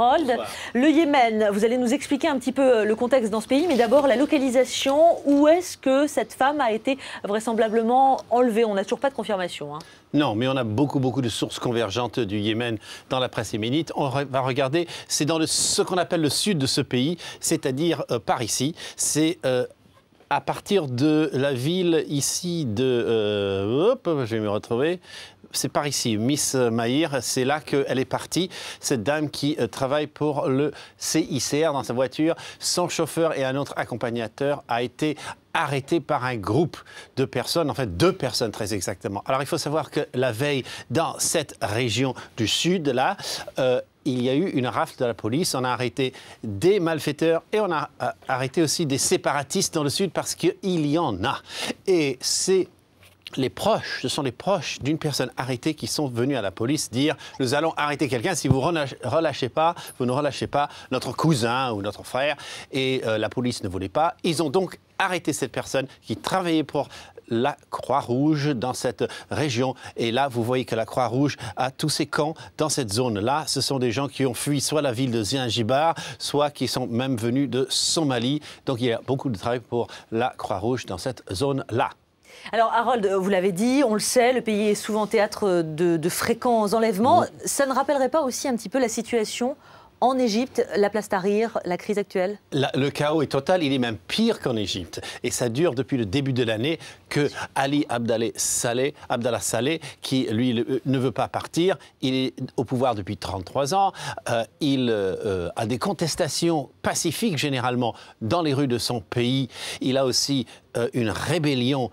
Harold. Bonsoir. Le Yémen, vous allez nous expliquer un petit peu le contexte dans ce pays, mais d'abord la localisation. Où est-ce que cette femme a été vraisemblablement enlevée? On n'a toujours pas de confirmation. Non, mais on a beaucoup de sources convergentes du Yémen dans la presse yéménite. On va regarder, c'est dans ce qu'on appelle le sud de ce pays, c'est-à-dire par ici. C'est à partir de la ville ici de... je vais me retrouver. C'est par ici, Miss Mahir, c'est là qu'elle est partie. Cette dame qui travaille pour le CICR dans sa voiture. Son chauffeur et un autre accompagnateur a été arrêté par un groupe de personnes, en fait 2 personnes très exactement. Alors il faut savoir que la veille, dans cette région du sud, là, il y a eu une rafle de la police. On a arrêté des malfaiteurs et on a arrêté aussi des séparatistes dans le sud parce qu'il y en a. Et ce sont les proches d'une personne arrêtée qui sont venus à la police dire « Nous allons arrêter quelqu'un si vous ne relâchez pas notre cousin ou notre frère. » Et la police ne voulait pas. Ils ont donc arrêté cette personne qui travaillait pour la Croix-Rouge dans cette région. Et là, vous voyez que la Croix-Rouge a tous ses camps dans cette zone-là. Ce sont des gens qui ont fui soit la ville de Zingibar, soit qui sont même venus de Somalie. Donc il y a beaucoup de travail pour la Croix-Rouge dans cette zone-là. Alors Harold, vous l'avez dit, on le sait, le pays est souvent théâtre de fréquents enlèvements. Ça ne rappellerait pas aussi un petit peu la situation en Égypte, la place Tahrir, la crise actuelle? Le chaos est total, il est même pire qu'en Égypte. Et ça dure depuis le début de l'année que Ali Abdallah Saleh, qui lui ne veut pas partir, il est au pouvoir depuis 33 ans, il a des contestations pacifiques généralement dans les rues de son pays. Il a aussi une rébellion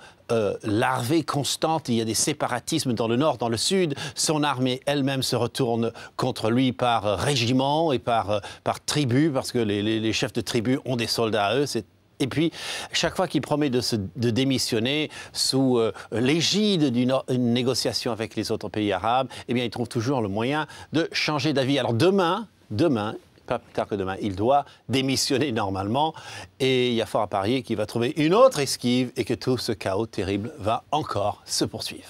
larvée constante, il y a des séparatismes dans le nord, dans le sud. Son armée elle-même se retourne contre lui par régiment et par tribu, parce que les chefs de tribu ont des soldats à eux. Et puis, chaque fois qu'il promet de démissionner sous l'égide d'une négociation avec les autres pays arabes, eh bien, il trouve toujours le moyen de changer d'avis. Alors demain, pas plus tard que demain, il doit démissionner normalement et il y a fort à parier qu'il va trouver une autre esquive et que tout ce chaos terrible va encore se poursuivre.